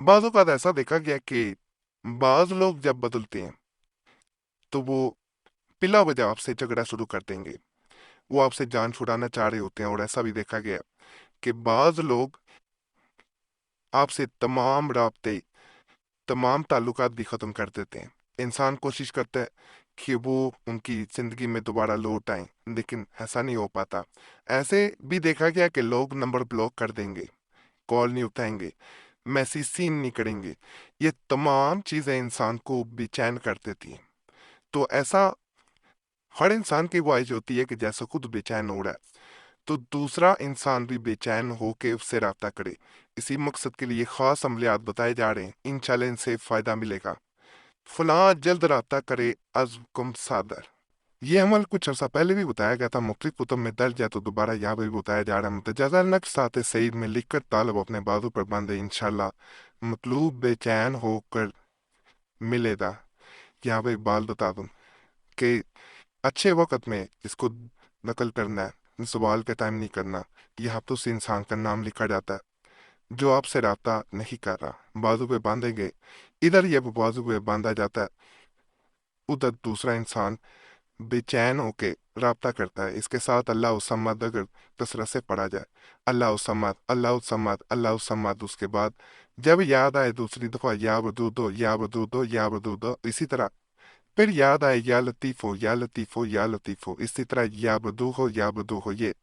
بعض اوقات ایسا دیکھا گیا کہ بعض لوگ جب بدلتے ہیں تو وہ بلا وجہ آپ سے جھگڑا شروع کر دیں گے، وہ آپ سے جان چھڑانا چاہ رہے ہوتے ہیں، اور ایسا بھی دیکھا گیا کہ بعض لوگ آپ سے تمام رابطے، تمام تعلقات بھی ختم کر دیتے ہیں۔ انسان کوشش کرتا ہے کہ وہ ان کی زندگی میں دوبارہ لوٹ آئیں، لیکن ایسا نہیں ہو پاتا۔ ایسے بھی دیکھا گیا کہ لوگ نمبر بلاک کر دیں گے، کال نہیں اٹھائیں گے، میسیج سین نہیں کریں گے۔ یہ تمام چیزیں انسان کو بے چین کر دیتی ہیں۔ تو ایسا ہر انسان کی خواہش ہوتی ہے کہ جیسا خود بے چین ہو رہا ہے تو دوسرا انسان بھی بے چین ہو کے اس سے رابطہ کرے۔ اسی مقصد کے لیے خاص عملیات بتائے جا رہے ہیں، انشاءاللہ ان سے فائدہ ملے گا۔ فلاں جلد رابطہ کرے از کم صادر، یہ عمل کچھ عرصہ پہلے بھی بتایا گیا تھا، مختلف کتب میں درج ہے، تو دوبارہ یہاں پہ بھی بتایا جا رہا ہے۔ متجزہ نقش سات سعید میں لکھ کر طالب اپنے بازو پر باندھے، انشاءاللہ مطلوب بے چین ہو کر ملے گا۔ یہاں پہ بال بتا دوں کہ اچھے وقت میں اس کو نقل کرنا ہے، سوال کا ٹائم نہیں کرنا۔ یہاں تو اس انسان کا نام لکھا جاتا ہے جو آپ سے رابطہ نہیں کر رہا، بازو پہ باندھیں گے، ادھر یہ بازو پہ باندھا جاتا ہے، ادھر دوسرا انسان بے چین ہو کے رابطہ کرتا ہے۔ اس کے ساتھ اللہ الصمد اگر کثرت سے پڑھا جائے، اللہ الصمد، اللہ الصمد، اللہ الصمد، اس کے بعد جب یاد آئے دوسری دفعہ یا ودودو، یا ودودو، یا ودودو، اسی طرح پھر یاد آئے یا لطیف ہو، یا لطیف ہو، یا لطیف ہو، اسی طرح یا بدو ہو، یا بدو ہو۔ یہ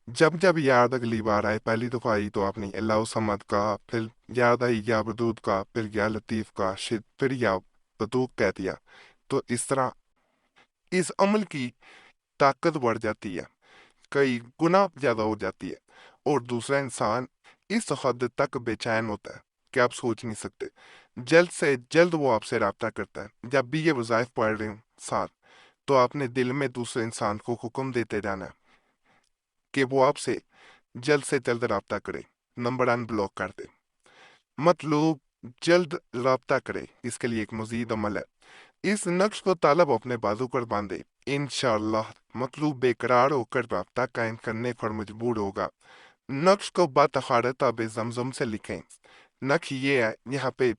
جب جب یاد اگلی بار آئے، پہلی دفعہ آئی تو آپ نے اللہ الصمد کا، پھر یاد آئی یا بدود کا، پھر یا لطیف کا، پھر یا بدو کہہ دیا، تو اس طرح اس عمل کی طاقت بڑھ جاتی ہے، کئی گنا زیادہ ہو جاتی ہے، اور دوسرا انسان اس حد تک بے چین ہوتا ہے کہ آپ سوچ نہیں سکتے۔ جلد سے جلد وہ آپ سے رابطہ کرتا ہے۔ جب بھی یہ وظائف پڑھ رہے ہوں ساتھ، تو آپ نے دل میں دوسرے انسان کو حکم دیتے جانا ہے کہ وہ آپ سے جلد رابطہ کرے، نمبر ان بلاک کر دے۔ مطلوب جلد رابطہ کرے، اس کے لیے ایک مزید عمل ہے۔ اس نقش کو طالب اپنے بازو پر باندھے، انشاءاللہ مطلوب بے قرار ہو کر رابطہ قائم کرنے پر مجبور ہوگا۔ نقش کو بطخارت آب زمزم سے لکھیں۔ نقش یہ ہے، یہاں پہ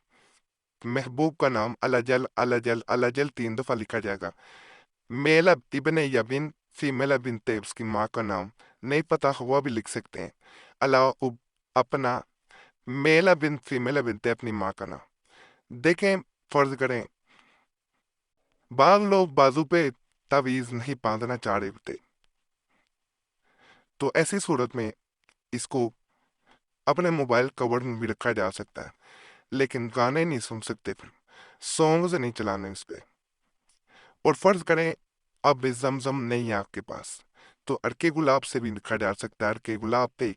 محبوب کا نام الجل الجل الجل 3 دفعہ لکھا جائے گا۔ میل ابن یا بن، فیمیل بنت، اس کی ماں کا نام نہیں پتا ہوا بھی لکھ سکتے ہیں۔ اپنا میل بن، فیمیل بنت، اپنی ماں کا نام دیکھیں۔ فرض کریں بعض لوگ بازو پہ تعویذ نہیں باندھنا چاہ رہے ہوتے، تو ایسی صورت میں اس کو اپنے موبائل کور میں بھی رکھا جا سکتا ہے، لیکن گانے نہیں سن سکتے، پھر سانگز نہیں چلانے اس پہ۔ اور فرض کریں اب زمزم نہیں ہے آپ کے پاس، تو ارکے گلاب سے بھی لکھا جا سکتا ہے۔ ارکے گلاب پہ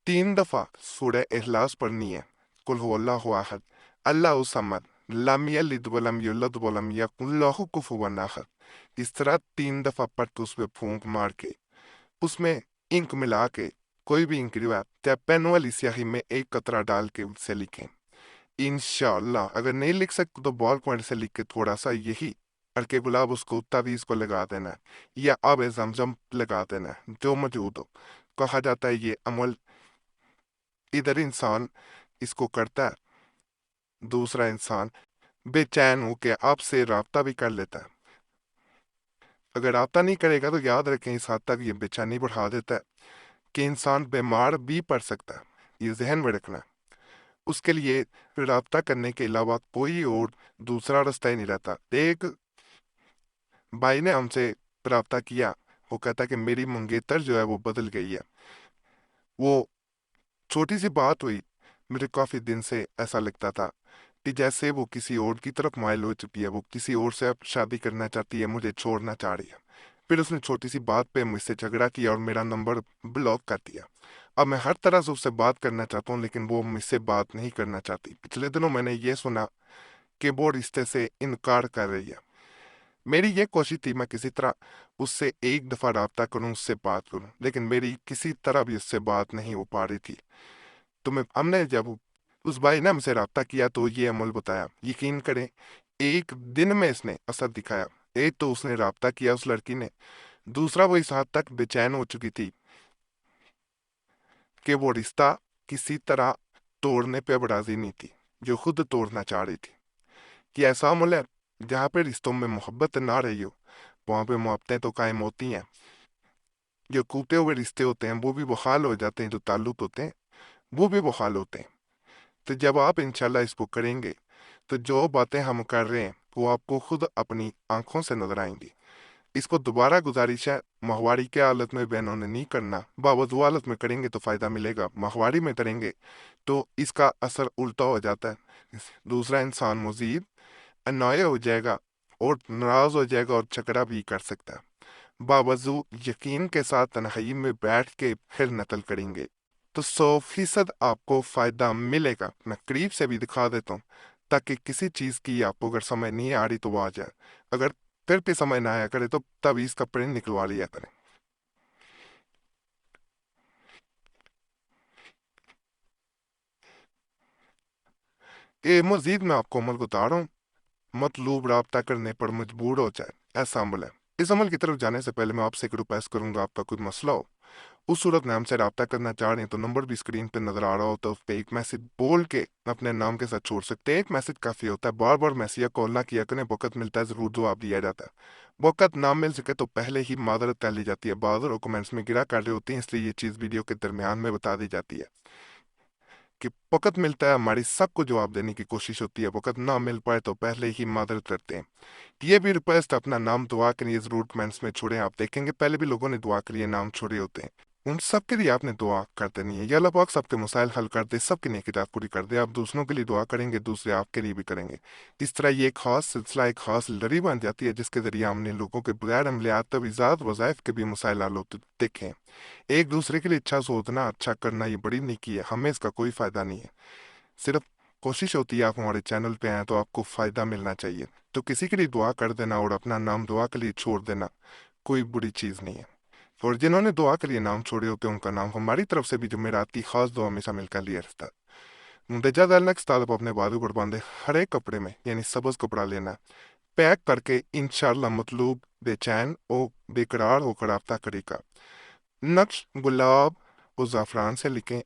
3 دفعہ سورہ اخلاص پڑھنی ہے، قل هو اللہ احد، اللہ الصمد، لم یلد ولم یولد ولم یکن لہ کفوا احد۔ اس طرح 3 دفعہ پڑھ کے اس پہ پھونک مار کے، اس میں انک ملا کے، کوئی بھی انک جو ہے چاہے پین والی سیاہی میں ایک قطرہ ڈال کے اس سے لکھیں۔ انشاءاللہ اگر نہیں لکھ سکتے تو بال پوائنٹ سے لکھ کے تھوڑا سا یہی ارکے گلاب اس کو تعویذ کو لگا دینا ہے، یا آب زمزم لگا دینا ہے جو موجود ہو۔ کہا جاتا ہے یہ عمل ادھر انسان اس کو کرتا ہے، دوسرا انسان بے چین ہو کے آپ سے رابطہ بھی کر لیتا ہے۔ اگر رابطہ نہیں کرے گا تو یاد رکھیں اس حد تک یہ بے چینی بڑھا دیتا ہے کہ انسان بیمار بھی پڑ سکتا ہے، یہ ذہن میں رکھنا ہے۔ اس کے لیے رابطہ کرنے کے علاوہ کوئی اور دوسرا رستہ ہی نہیں رہتا۔ ایک بھائی نے ہم سے رابطہ کیا، وہ کہتا کہ میری منگیتر جو ہے وہ بدل گئی ہے۔ وہ چھوٹی سی بات ہوئی، مجھے کافی دن سے ایسا لگتا تھا کہ جیسے وہ کسی اور کی طرف مائل ہو چکی ہے، وہ کسی اور سے اب شادی کرنا چاہتی ہے، مجھے چھوڑنا چاہ رہی ہے۔ پھر اس نے چھوٹی سی بات پہ مجھ سے جھگڑا کیا اور میرا نمبر بلاک کر دیا۔ اب میں ہر طرح سے اس سے بات کرنا چاہتا ہوں، لیکن وہ مجھ سے بات نہیں کرنا چاہتی۔ پچھلے دنوں میں نے یہ سنا کہ وہ رشتے سے انکار کر رہی ہے۔ میری یہ کوشش تھی میں کسی طرح اس سے ایک دفعہ رابطہ کروں، اس سے بات کروں، لیکن میری کسی طرح بھی اس سے بات نہیں ہو پا رہی تھی۔ تو ہم نے جب اس بھائی نے ہم سے رابطہ کیا تو یہ عمل بتایا، یقین کریں ایک دن میں اس نے اثر دکھایا۔ ایک تو اس نے رابطہ کیا اس لڑکی نے، دوسرا وہ اس حد تک بے چین ہو چکی تھی کہ وہ رشتہ کسی طرح توڑنے پہ اب راضی نہیں تھی۔ جو خود توڑنا چاہ رہی تھی، کہ ایسا ملک جہاں پہ رشتوں میں محبت نہ رہی ہو، وہاں پہ محبتیں تو قائم ہوتی ہیں، جو ٹوٹے ہوئے رشتے ہوتے ہیں وہ بھی بحال ہو جاتے ہیں، جو تعلق ہوتے ہیں وہ بھی بحال ہوتے ہیں۔ تو جب آپ انشاءاللہ اس کو کریں گے تو جو باتیں ہم کر رہے ہیں وہ آپ کو خود اپنی آنکھوں سے نظر آئیں گی۔ اس کو دوبارہ گزارش ہے، ماہواری کے حالت میں بہنوں نے نہیں کرنا، باوضو حالت میں کریں گے تو فائدہ ملے گا، ماہواری میں کریں گے تو اس کا اثر الٹا ہو جاتا ہے، دوسرا انسان مزید انوئے ہو جائے گا اور ناراض ہو جائے گا اور جھگڑا بھی کر سکتا ہے۔ باوضو یقین کے ساتھ تنہائی میں بیٹھ کے پھر نقل کریں گے تو 100% آپ کو فائدہ ملے گا۔ میں قریب سے بھی دکھا دیتا ہوں تاکہ کسی چیز کی آپ کو اگر سمجھ نہیں آ رہی تو وہ آ جائے، اگر پھر بھی سمجھ نہ آیا کرے تو تب اس کا پرنٹ نکلوا لیا کریں۔ یہ مزید میں آپ کو عمل بتا رہا ہوں، مطلوب رابطہ کرنے پر مجبور ہو جائے، ایسا عمل ہے۔ اس عمل کی طرف جانے سے پہلے میں آپ سے ایک ریکویسٹ کروں گا، آپ کا کوئی مسئلہ ہو، اس صورت میں ہم سے رابطہ کرنا چاہ رہے ہیں تو نمبر بھی اسکرین پہ نظر آ رہا ہو تو اس پہ ایک میسج بول کے اپنے نام کے ساتھ چھوڑ سکتے ہیں۔ ایک میسج کافی ہوتا ہے، بار بار میسج یا کال نہ کیا کریں، وقت ملتا ہے ضرور جواب دیا جاتا ہے، وقت نہ مل سکے تو پہلے ہی معذرت کر لی جاتی ہے، بعض ڈاکومنٹس میں گرا کر رہے ہوتے ہیں، اس لیے یہ چیز ویڈیو کے درمیان میں بتا دی جاتی ہے کہ وقت ملتا ہے ہماری سب کو جواب دینے کی کوشش ہوتی ہے، وقت نہ مل پائے تو پہلے ہی معذرت کرتے ہیں۔ یہ بھی ریکویسٹ اپنا نام دعا کے لیے ضرور کمنٹس میں چھوڑیں، آپ دیکھیں گے پہلے بھی لوگوں نے دعا کے لیے نام چھوڑے ہوتے ہیں، ان سب کے لیے آپ نے دعا کر دینی ہے، یا اللہ پاک سب کے مسائل حل کر دے، سب کی نیکیات پوری کر دے۔ آپ دوسروں کے لیے دعا کریں گے، دوسرے آپ کے لیے بھی کریں گے، اس طرح یہ ایک خاص سلسلہ، ایک خاص لڑی بن جاتی ہے جس کے ذریعے ہم نے لوگوں کے بغیر عملیات تویزات وظائف کے بھی مسائل حل ہوتے دیکھیں۔ ایک دوسرے کے لیے اچھا سوچنا، اچھا کرنا یہ بڑی نیکی ہے، ہمیں اس کا کوئی فائدہ نہیں ہے، صرف کوشش ہوتی ہے آپ ہمارے چینل پہ آئیں تو آپ کو فائدہ ملنا چاہیے، تو کسی کے لیے دعا کر دینا اور اپنا نام دعا کے لیے چھوڑ دینا کوئی بری چیز نہیں ہے۔ اور جنہوں نے دعا کے لیے نام چھوڑے ہوتے ہیں ان کا نام ہماری طرف سے بھی جمعرات کی خاص دعا میں شامل کر لیا رہتا ہے۔ مندرجہ ذیل نیکسٹ طالب اپنے بازو پر باندھے ہر ایک کپڑے میں یعنی سبز کپڑا لینا ہے، پیک کر کے انشاءاللہ مطلوب بے چین او بے قرار ہو کر رابطہ کرے گا۔ نقش گلاب و زعفران سے لکھیں،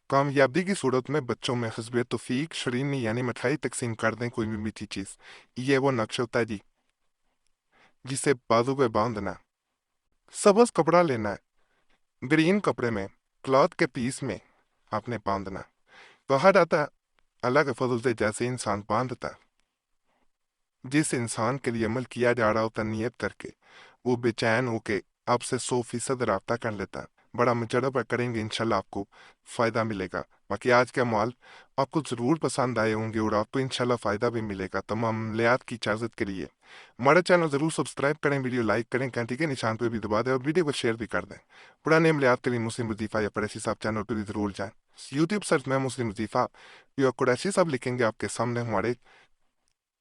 کامیابی کی صورت میں بچوں میں حسب توفیق شرینی یعنی مٹھائی تقسیم کر دیں، کوئی بھی میٹھی چیز، یہ وہ نقش ہوتا ہے جی جسے بازو پہ باندھنا ہے۔ سبز کپڑا لینا ہے، گرین کپڑے میں کلاتھ کے پیس میں آپ نے باندھنا ہے۔ کہا جاتا ہے اللہ کے فضل سے جیسے انسان باندھتا ہے، جس انسان کے لیے عمل کیا جا رہا ہوتا ہے نیت کر کے، وہ بے چین ہو کے آپ سے 100% رابطہ کر لیتا ہے۔ بڑا مجربہ کریں گے، انشاءاللہ آپ کو فائدہ ملے گا۔ باقی آج کے اعمال آپ کو ضرور پسند آئے ہوں گے اور آپ کو انشاءاللہ فائدہ بھی ملے گا۔ تمام عملیات کی اجازت کے لیے ہمارا چینل ضرور سبسکرائب کریں، ویڈیو لائک کریں، گھنٹی کے نشان پہ بھی دبا دیں اور ویڈیو کو شیئر بھی کر دیں۔ پرانے عملیات کے لیے مسلم وظیفہ یا قریشی صاحب چینل پہ بھی ضرور جائیں۔ یوٹیوب سرچ میں مسلم وظیفہ یا قریشی صاحب لکھیں گے، آپ کے سامنے ہمارے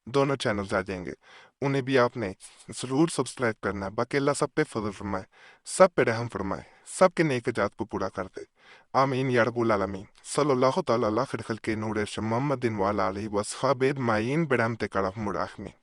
دونوں چینلز آ جائیں گے، انہیں بھی آپ نے ضرور سبسکرائب کرنا ہے۔ باقی اللہ سب پہ فضل فرمائے، سب پہ رحم فرمائے، سب کے نیک جات کو پورا کر دے، آمین یا رب العالمین۔ صلی اللہ تعالیٰ علیہ خیر خلق نور محمد وعلی آلہ وصحبہ اجمعین برحمتک یا ارحم الراحمین۔